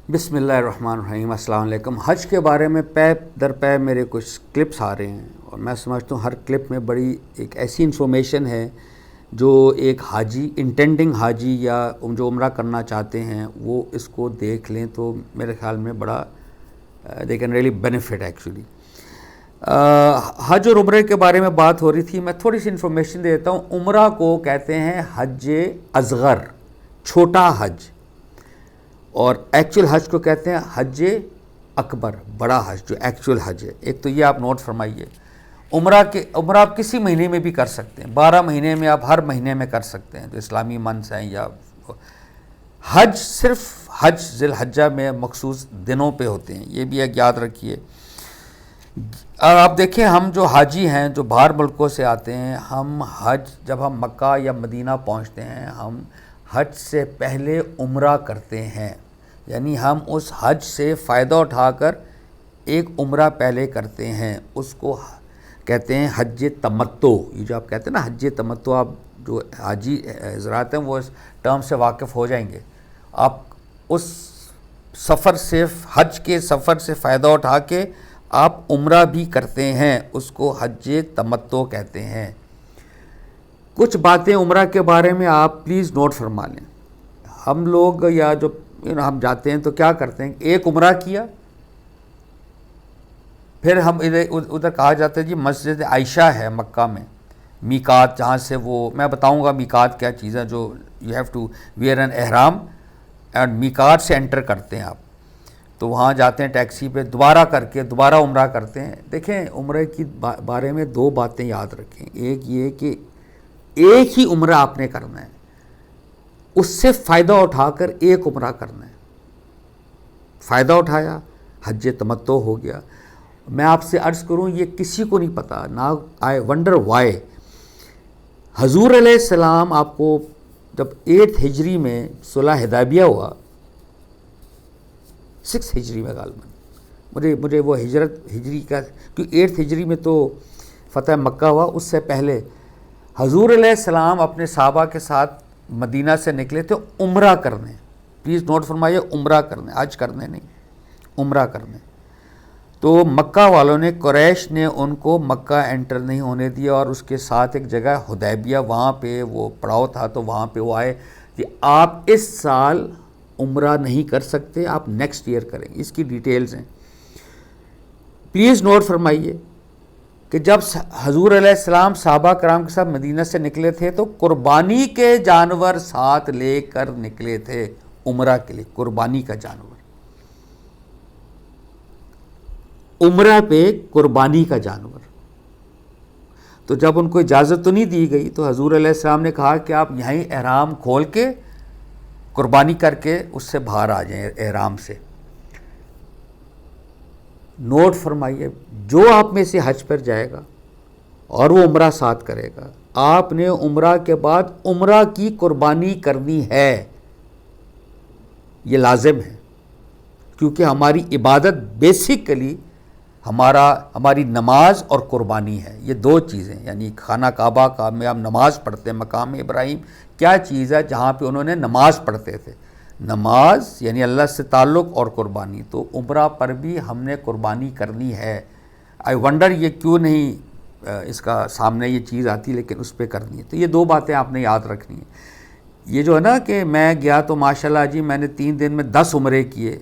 بسم اللہ الرحمن الرحیم۔ السلام علیکم۔ حج کے بارے میں پے در پے میرے کچھ کلپس آ رہے ہیں اور میں سمجھتا ہوں ہر کلپ میں بڑی ایک ایسی انفارمیشن ہے جو ایک حاجی انٹینڈنگ حاجی یا جو عمرہ کرنا چاہتے ہیں وہ اس کو دیکھ لیں تو میرے خیال میں بڑا they can really benefit actually. حج اور عمرے کے بارے میں بات ہو رہی تھی، میں تھوڑی سی انفارمیشن دے دیتا ہوں۔ عمرہ کو کہتے ہیں حج اصغر، چھوٹا حج، اور ایکچول حج کو کہتے ہیں حج اکبر، بڑا حج جو ایکچول حج ہے۔ ایک تو یہ آپ نوٹ فرمائیے، عمرہ آپ کسی مہینے میں بھی کر سکتے ہیں، 12 مہینے میں آپ ہر مہینے میں کر سکتے ہیں جو اسلامی منتھ ہیں، یا حج صرف حج ذی الحجہ میں مخصوص دنوں پہ ہوتے ہیں، یہ بھی ایک یاد رکھیے۔ آپ دیکھیں ہم جو حاجی ہیں جو باہر ملکوں سے آتے ہیں، ہم حج جب ہم مکہ یا مدینہ پہنچتے ہیں ہم حج سے پہلے عمرہ کرتے ہیں، یعنی ہم اس حج سے فائدہ اٹھا کر ایک عمرہ پہلے کرتے ہیں، اس کو کہتے ہیں حج تمتع۔ یہ جو آپ کہتے ہیں نا حج تمتع، آپ جو حاجی حضرات ہیں وہ اس ٹرم سے واقف ہو جائیں گے۔ آپ اس سفر سے، حج کے سفر سے فائدہ اٹھا کے آپ عمرہ بھی کرتے ہیں، اس کو حج تمتع کہتے ہیں۔ کچھ باتیں عمرہ کے بارے میں آپ پلیز نوٹ فرما لیں۔ ہم لوگ یا جو ہم جاتے ہیں تو کیا کرتے ہیں، ایک عمرہ کیا، پھر ہم ادھر کہا جاتا ہے جی مسجد عائشہ ہے مکہ میں، میقات، جہاں سے وہ میں بتاؤں گا میقات کیا چیز ہے، جو you have to wear an احرام اینڈ میقات سے انٹر کرتے ہیں آپ، تو وہاں جاتے ہیں ٹیکسی پہ، دوبارہ کر کے دوبارہ عمرہ کرتے ہیں۔ دیکھیں عمرے کی بارے میں دو باتیں یاد رکھیں، ایک یہ کہ ایک ہی عمرہ آپ نے کرنا ہے، اس سے فائدہ اٹھا کر ایک عمرہ کرنا ہے، فائدہ اٹھایا حج تمتع ہو گیا۔ میں آپ سے عرض کروں یہ کسی کو نہیں پتا، نا آئی ونڈر وائی۔ حضور علیہ السلام آپ کو جب 8 ہجری میں صلح حدیبیہ ہوا، 6 ہجری میں غالباً، مجھے وہ ہجری کا، کیونکہ 8 ہجری میں تو فتح مکہ ہوا، اس سے پہلے حضور علیہ السلام اپنے صحابہ کے ساتھ مدینہ سے نکلے تھے عمرہ کرنے، پلیز نوٹ فرمائیے، عمرہ کرنے، حج کرنے نہیں، عمرہ کرنے۔ تو مکہ والوں نے، قریش نے ان کو مکہ انٹر نہیں ہونے دیا، اور اس کے ساتھ ایک جگہ حدیبیہ، وہاں پہ وہ پڑاؤ تھا، تو وہاں پہ وہ آئے کہ آپ اس سال عمرہ نہیں کر سکتے، آپ نیکسٹ ایئر کریں۔ اس کی ڈیٹیلز ہیں، پلیز نوٹ فرمائیے کہ جب حضور علیہ السلام صحابہ کرام کے ساتھ مدینہ سے نکلے تھے تو قربانی کے جانور ساتھ لے کر نکلے تھے عمرہ کے لیے، قربانی کا جانور، عمرہ پہ قربانی کا جانور۔ تو جب ان کو اجازت تو نہیں دی گئی تو حضور علیہ السلام نے کہا کہ آپ یہیں احرام کھول کے قربانی کر کے اس سے باہر آ جائیں احرام سے۔ نوٹ فرمائیے، جو آپ میں سے حج پر جائے گا اور وہ عمرہ ساتھ کرے گا، آپ نے عمرہ کے بعد عمرہ کی قربانی کرنی ہے، یہ لازم ہے، کیونکہ ہماری عبادت بیسیکلی ہماری نماز اور قربانی ہے، یہ دو چیزیں، یعنی خانہ کعبہ کا میں ہم نماز پڑھتے ہیں، مقام ابراہیم کیا چیز ہے جہاں پہ انہوں نے نماز پڑھتے تھے، نماز یعنی اللہ سے تعلق اور قربانی، تو عمرہ پر بھی ہم نے قربانی کرنی ہے۔ آئی ونڈر یہ کیوں نہیں اس کا سامنے یہ چیز آتی، لیکن اس پہ کرنی ہے۔ تو یہ دو باتیں آپ نے یاد رکھنی ہیں۔ یہ جو ہے نا کہ میں گیا تو ماشاءاللہ جی میں نے 3 دن میں 10 عمرے کیے،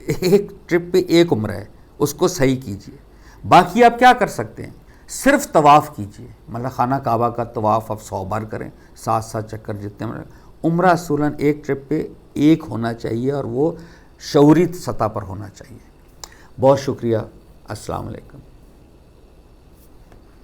ایک ٹرپ پہ ایک عمرہ ہے، اس کو صحیح کیجئے۔ باقی آپ کیا کر سکتے ہیں، صرف طواف کیجئے، مطلب خانہ کعبہ کا طواف آپ 100 بار کریں، 7 چکر جتنے عمرہ اصولاً ایک ٹرپ پہ ایک ہونا چاہیے، اور وہ شعوری سطح پر ہونا چاہیے۔ بہت شکریہ، السلام علیکم۔